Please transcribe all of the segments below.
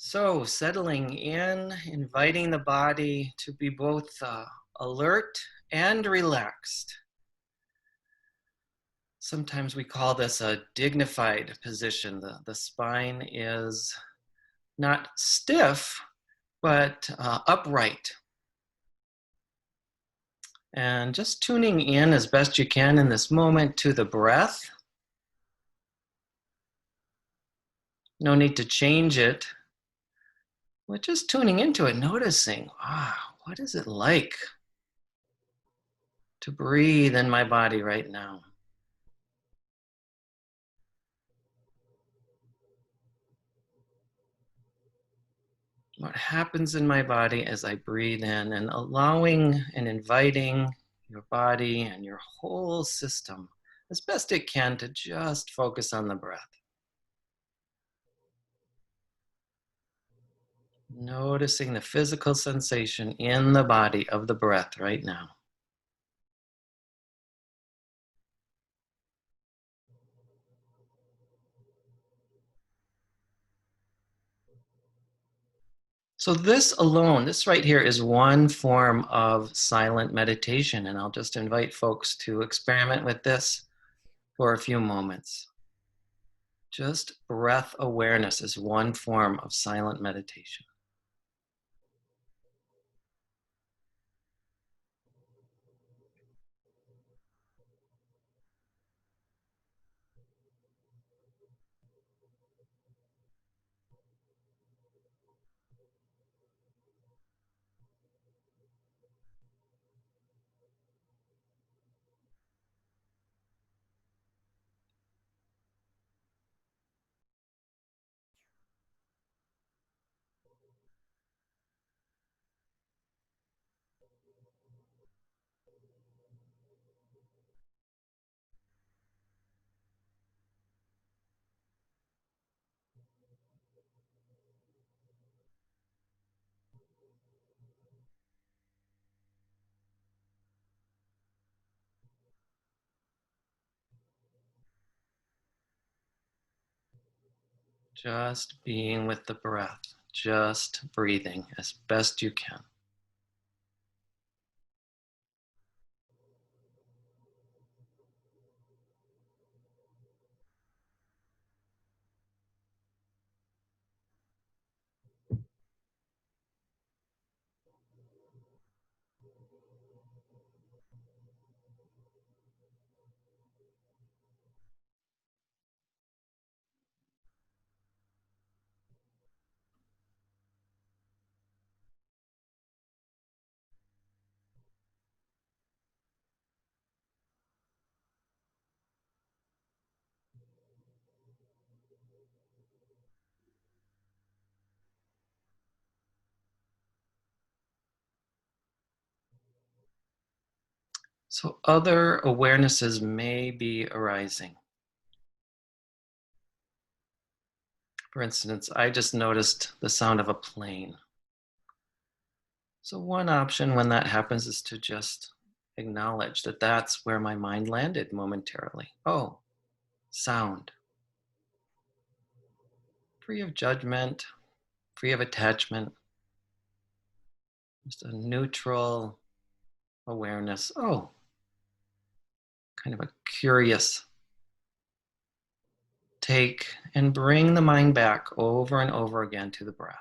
So, settling in, inviting the body to be both alert and relaxed. Sometimes we call this a dignified position. The spine is not stiff, but upright. And just tuning in as best you can in this moment to the breath. No need to change it. But just tuning into it, noticing, what is it like to breathe in my body right now? What happens in my body as I breathe in, and allowing and inviting your body and your whole system as best it can to just focus on the breath. Noticing the physical sensation in the body of the breath right now. So this alone, this right here is one form of silent meditation, and I'll just invite folks to experiment with this for a few moments. Just breath awareness is one form of silent meditation. Just being with the breath, just breathing as best you can. So other awarenesses may be arising. For instance, I just noticed the sound of a plane. So one option when that happens is to just acknowledge that that's where my mind landed momentarily. Oh, sound. Free of judgment, free of attachment, just a neutral awareness. Oh, kind of a curious take and bring the mind back over and over again to the breath.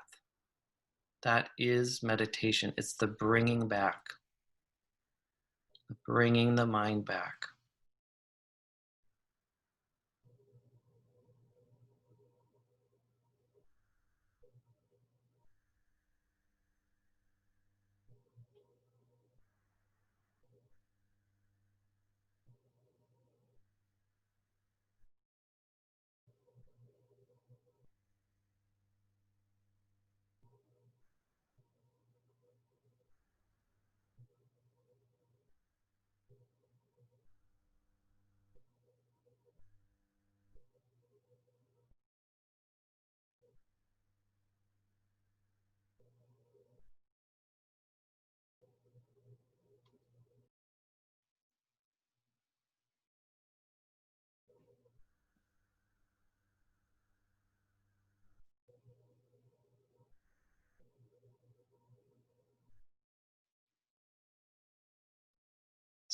That is meditation. It's the bringing back, bringing the mind back.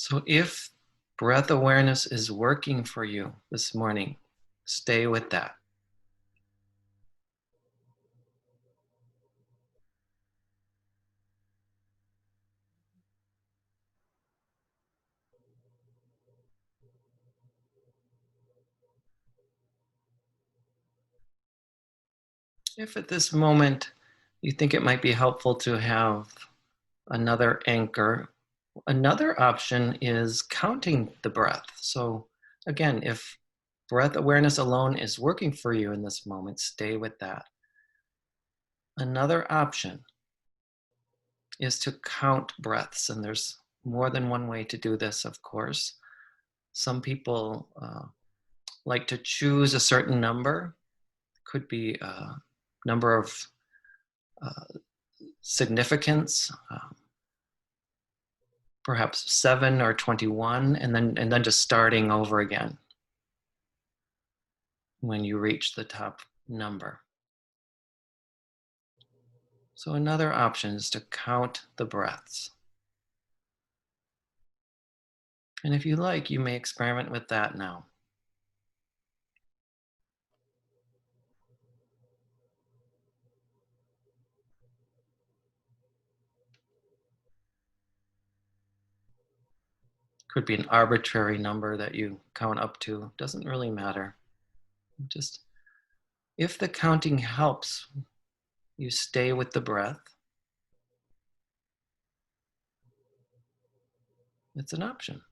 So if breath awareness is working for you this morning, stay with that. If at this moment you think it might be helpful to have another anchor, another option is counting the breath. So, again, if breath awareness alone is working for you in this moment, stay with that. Another option is to count breaths, and there's more than one way to do this, of course. Some people like to choose a certain number, could be a number of uh, significance, perhaps 7 or 21, and then just starting over again when you reach the top number. So another option is to count the breaths. And if you like, you may experiment with that now. Could be an arbitrary number that you count up to, doesn't really matter. Just if the counting helps, you stay with the breath. It's an option.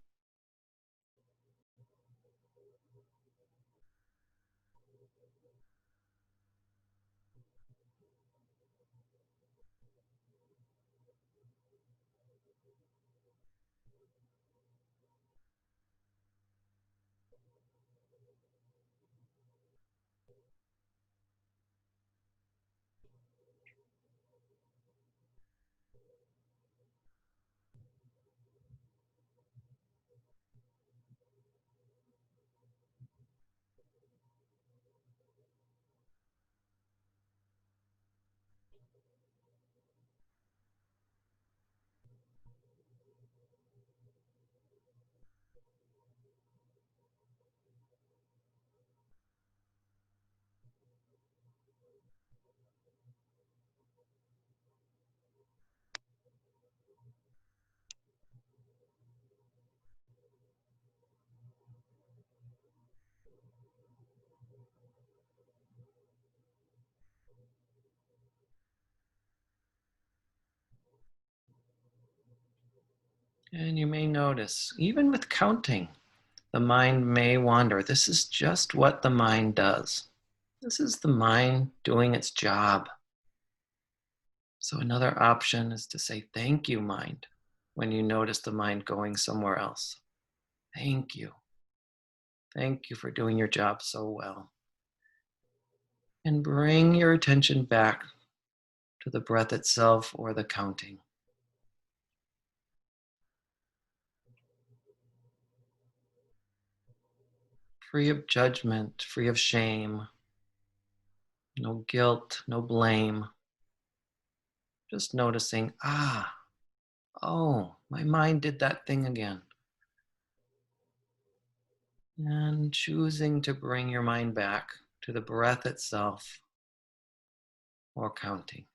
And you may notice, even with counting, the mind may wander. This is just what the mind does. This is the mind doing its job. So another option is to say, thank you, mind, when you notice the mind going somewhere else. Thank you. Thank you for doing your job so well. And bring your attention back to the breath itself or the counting. Free of judgment, free of shame, no guilt, no blame. Just noticing, oh, my mind did that thing again. And choosing to bring your mind back to the breath itself or counting.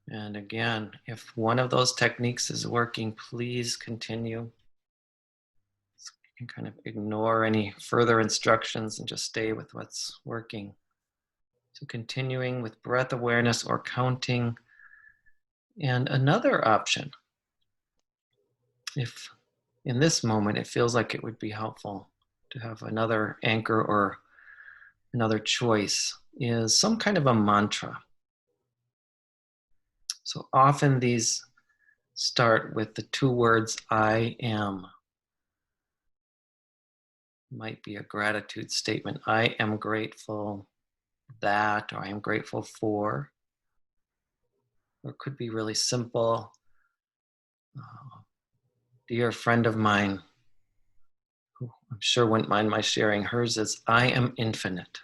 And again, if one of those techniques is working, please continue. You can kind of ignore any further instructions and just stay with what's working. So, continuing with breath awareness or counting. And another option, if in this moment it feels like it would be helpful to have another anchor or another choice, is some kind of a mantra. So, often these start with the two words I am. Might be a gratitude statement. I am grateful that, or I am grateful for. Or it could be really simple. Uh, Dear friend of mine, who I'm sure wouldn't mind my sharing, hers is I am infinite.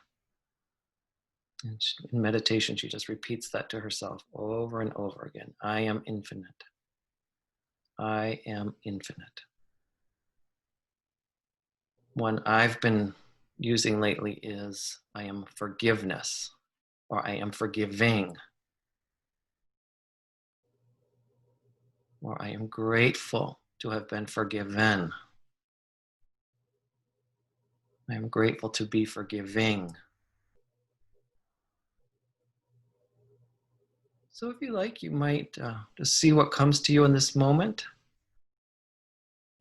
And in meditation, she just repeats that to herself over and over again. I am infinite. I am infinite. One I've been using lately is I am forgiveness, or I am forgiving, or I am grateful to have been forgiven. I am grateful to be forgiving. So, if you like, you might just see what comes to you in this moment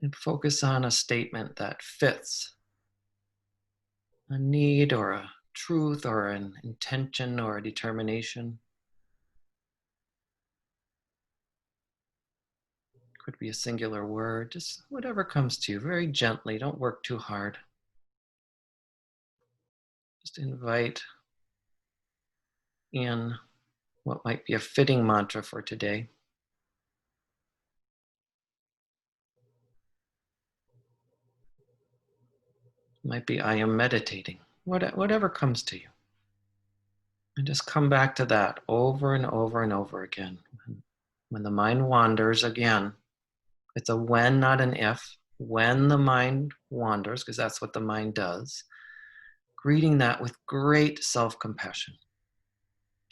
and focus on a statement that fits a need or a truth or an intention or a determination. Could be a singular word, just whatever comes to you very gently. Don't work too hard. Just invite in what might be a fitting mantra for today. It might be I am meditating, whatever comes to you. And just come back to that over and over and over again. When the mind wanders again, it's a when, not an if. When the mind wanders, because that's what the mind does, greeting that with great self compassion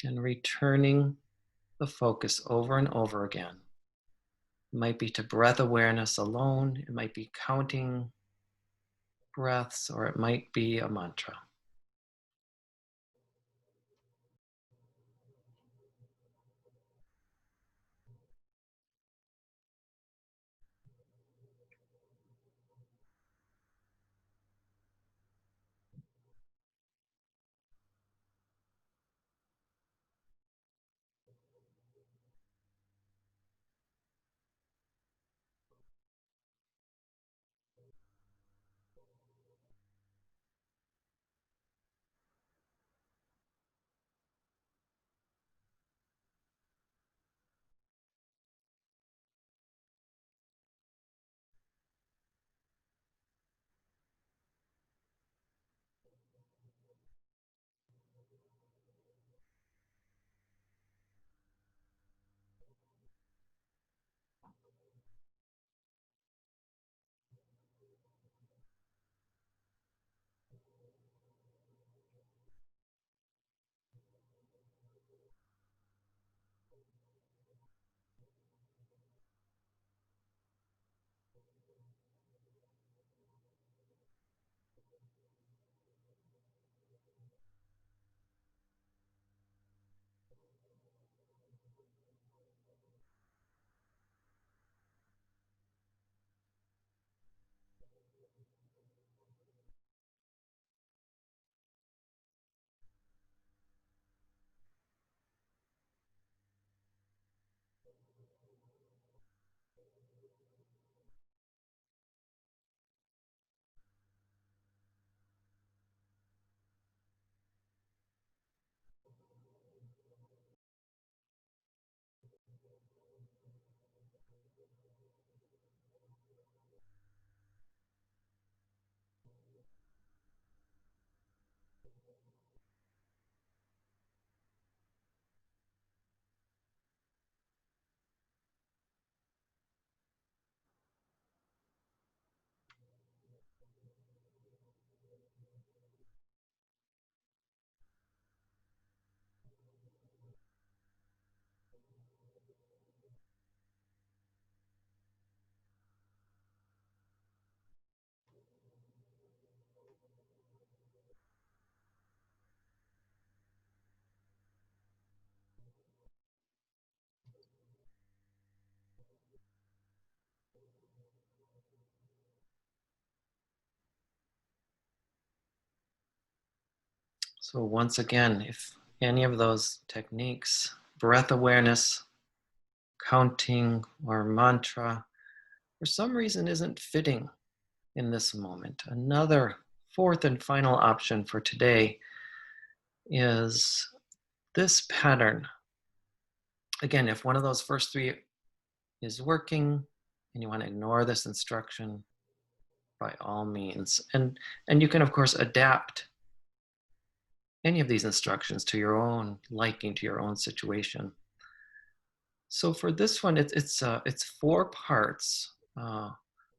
and returning the focus over and over again. It might be to breath awareness alone, it might be counting breaths, or it might be a mantra. So once again, if any of those techniques, breath awareness, counting, or mantra, for some reason isn't fitting in this moment, another fourth and final option for today is this pattern. Again, if one of those first three is working and you want to ignore this instruction, by all means. And you can, of course, adapt any of these instructions to your own liking, to your own situation. So for this one, it's four parts.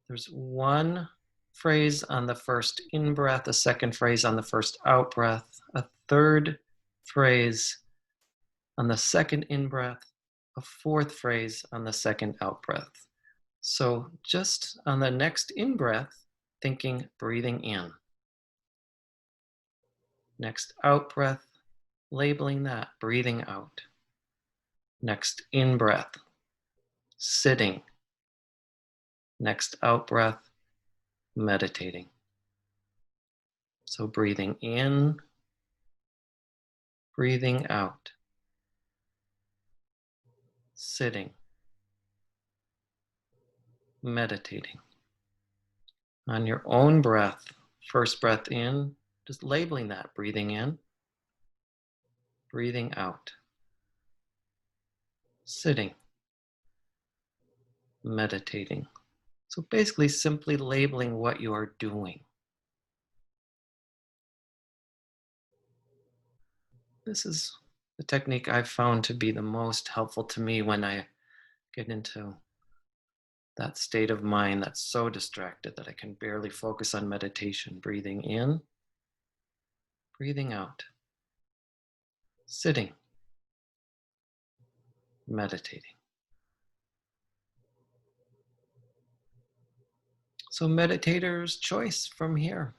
There's one phrase on the first in breath, a second phrase on the first out breath, a third phrase on the second in breath, a fourth phrase on the second out breath. So just on the next in breath, thinking, breathing in. Next out breath, labeling that, breathing out. Next in breath, sitting. Next out breath, meditating. So breathing in, breathing out, sitting, meditating. On your own breath, first breath in, just labeling that, breathing in, breathing out, sitting, meditating. So basically simply labeling what you are doing. This is the technique I've found to be the most helpful to me when I get into that state of mind that's so distracted that I can barely focus on meditation. Breathing in, breathing out, sitting, meditating. So meditator's choice from here.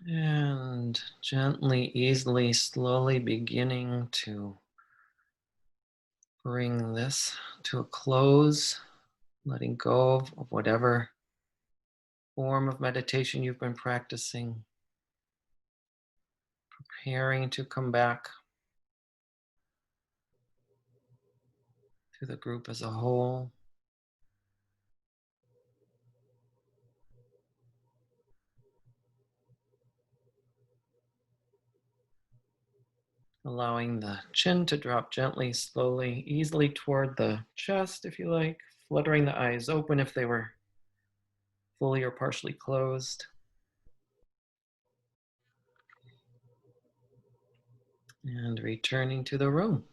And gently, easily, slowly beginning to bring this to a close, letting go of whatever form of meditation you've been practicing, preparing to come back to the group as a whole. Allowing the chin to drop gently, slowly, easily toward the chest, if you like, fluttering the eyes open if they were fully or partially closed, and returning to the room.